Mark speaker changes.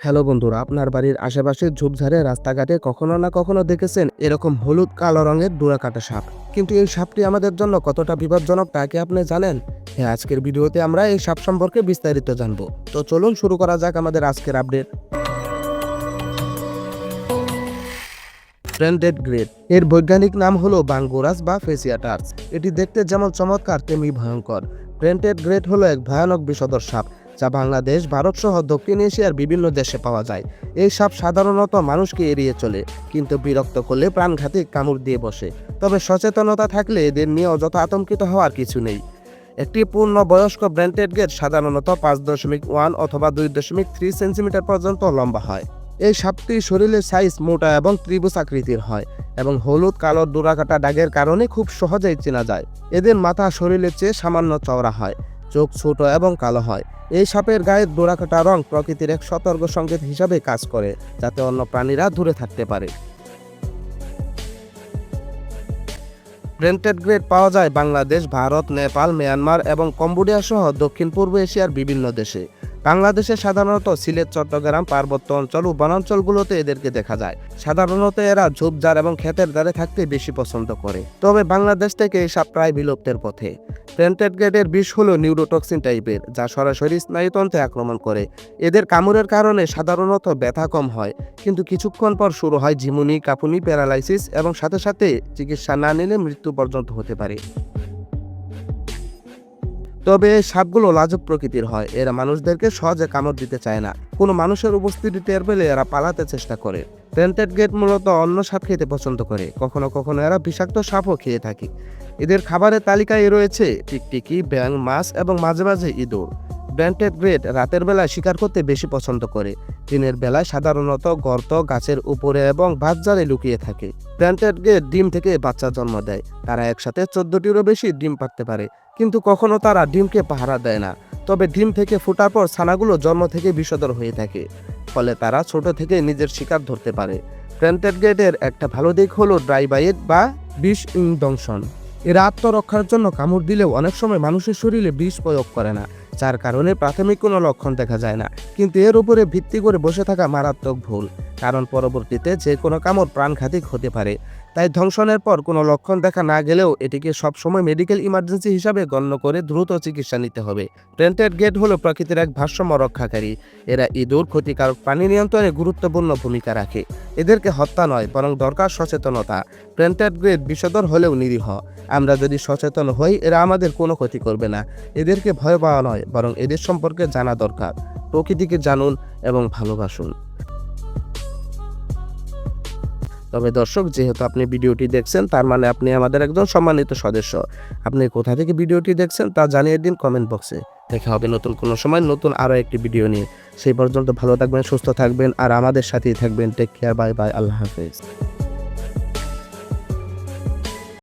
Speaker 1: Hello বন্ধুরা, আপনার বাড়ির আশেপাশের ঝোপঝাড়ে রাস্তাঘাটে কখনো না কখনো দেখেছেন এরকম হলুদ কালো রঙের ডোরাকাটা সাপ। কিন্তু এই সাপটি আমাদের জন্য কতটা বিপজ্জনক তা কি আপনি জানেন? হ্যাঁ, আজকের ভিডিওতে আমরা এই সাপ সম্পর্কে বিস্তারিত জানবো। তো চলুন শুরু করা যাক আমাদের আজকের আপডেট। ব্র্যান্ডেড গ্রেড এর বৈজ্ঞানিক নাম হলো বাঙ্গুরাস বা ফেসিয়াটার্স। এটি দেখতে যেমন চমৎকার তেমনি ভয়ঙ্কর। ব্র্যান্ডেড গ্রেড হলো এক ভয়ানক বিষধর সাপ যা বাংলাদেশ, ভারত সহ দক্ষিণ এশিয়ার বিভিন্ন দেশে পাওয়া যায়। এই সাপ সাধারণত মানুষকে এড়িয়ে চলে, কিন্তু বিরক্ত করলে প্রাণঘাতী কামড় দিয়ে বসে। তবে সচেতনতা থাকলে এদের নিয়ে অযথা আতঙ্কিত হওয়ার কিছু নেই। একটি পূর্ণবয়স্ক ব্র্যান্ডেড গ্রেড সাধারণত 5.1 অথবা 2.3 সেন্টিমিটার পর্যন্ত লম্বা হয়। এই সাপটির শরীরের সাইজ মোটা এবং ত্রিভুজ আকৃতির হয় এবং হলুদ কালো ডোরাকাটা দাগের কারণে খুব সহজেই চেনা যায়। এদের মাথা শরীরের চেয়ে সামান্য চওড়া হয়, চোখ ছোট এবং কালো হয়। এই সাপের গায়ের ডোরাকাটা রং প্রকৃতির এক সতর্ক সংকেত হিসাবে কাজ করে, যাতে অন্য প্রাণীরা দূরে থাকতে পারে। ব্র্যান্ডেড গ্রেড পাওয়া যায় বাংলাদেশ, ভারত, নেপাল, মিয়ানমার এবং কম্বোডিয়া সহ দক্ষিণ পূর্ব এশিয়ার বিভিন্ন দেশে। বাংলাদেশে সাধারণত সিলেট, চট্টগ্রাম, পার্বত্য অঞ্চল ও বনাঞ্চলগুলোতে এদেরকে দেখা যায়। সাধারণত এরা ঝোপঝাড় এবং ক্ষেতের ধারে থাকতে বেশি পছন্দ করে। তবে বাংলাদেশ থেকে এই সাপ প্রায় বিলুপ্তের পথে। ব্র্যান্ডেড গ্রেডের বিষ হলো নিউরোটক্সিন টাইপের, যা সরাসরি স্নায়ুতন্ত্রে আক্রমণ করে। এদের কামড়ের কারণে সাধারণত ব্যথা কম হয়, কিন্তু কিছুক্ষণ পর শুরু হয় ঝিমুনি, কাঁপুনি, প্যারালাইসিস এবং সাথে সাথে চিকিৎসা না নিলে মৃত্যু পর্যন্ত হতে পারে। তবে এই সাপগুলো লাজুক প্রকৃতির হয়। এরা মানুষদেরকে সহজে কামড় দিতে চায় না। কোনো মানুষের উপস্থিতি টের পেলে এরা পালাতে চেষ্টা করে। ব্র্যান্ডেড গ্রেড মূলত অন্য সাপ খেতে পছন্দ করে। কখনো কখনো এরা বিষাক্ত সাপও খেয়ে থাকে। এদের খাবারের তালিকায় রয়েছে টিকটিকি, ব্যাঙ, মাছ এবং মাঝে মাঝে ইঁদুর। ব্র্যান্ডেড গ্রেড রাতের বেলায় শিকার করতে বেশি পছন্দ করে। দিনের বেলায় সাধারণত গর্ত, গাছের উপরে এবং বাঁশঝাড়ে লুকিয়ে থাকে। ব্র্যান্ডেড গ্রেড ডিম থেকে বাচ্চা জন্ম দেয়। তারা একসাথে 14টিরও বেশি ডিম পাড়তে পারে, কিন্তু কখনো তারা ডিমকে পাহারা দেয় না। তবে ডিম থেকে ফোটার পর ছানাগুলো জন্ম থেকে বিষধর হয়ে থাকে, ফলে তারা ছোট থেকে নিজের শিকার ধরতে পারে। ব্র্যান্ডেড গ্রেডের একটা ভালো দিক হলো ড্রাই বাইট বা বিষ দংশন। এরা আত্মরক্ষার জন্য কামড় দিলেও অনেক সময় মানুষের শরীরে বিষ প্রয়োগ করে না, যার কারণে প্রাথমিক কোনো লক্ষণ দেখা যায় না। কিন্তু এর উপরে ভিত্তি করে বসে থাকা মারাত্মক ভুল, কারণ পরবর্তীতে যে কোনো কামড় প্রাণঘাতী হতে পারে। তাই ধ্বংসনের পর কোনো লক্ষণ দেখা না গেলেও এটিকে সবসময় মেডিকেল ইমার্জেন্সি হিসাবে গণ্য করে দ্রুত চিকিৎসা নিতে হবে। ব্র্যান্ডেড গ্রেড হলো প্রকৃতির এক ভারসাম্য রক্ষাকারী। এরা ইঁদুর, ক্ষতিকারক প্রাণী নিয়ন্ত্রণে গুরুত্বপূর্ণ ভূমিকা রাখে। এদেরকে হত্যা নয়, বরং দরকার সচেতনতা। ব্র্যান্ডেড গ্রেড বিষধর হলেও নিরীহ। আমরা যদি সচেতন হই, এরা আমাদের কোনো ক্ষতি করবে না। এদেরকে ভয় পাওয়া নয়, বরং এদের সম্পর্কে জানা দরকার। প্রকৃতিকে জানুন এবং ভালোবাসুন। তবে দর্শক, যেহেতু আপনি ভিডিওটি দেখছেন, তার মানে আপনি আমাদের একজন সম্মানিত সদস্য। আপনি কোথা থেকে ভিডিওটি দেখছেন তা জানিয়ে দিন কমেন্ট বক্সে। দেখা হবে নতুন কোনো সময় নতুন আরও একটি ভিডিও নিয়ে। সেই পর্যন্ত ভালো থাকবেন, সুস্থ থাকবেন আর আমাদের সাথেই থাকবেন। টেক কেয়ার, বাই বাই, আল্লাহ হাফেজ।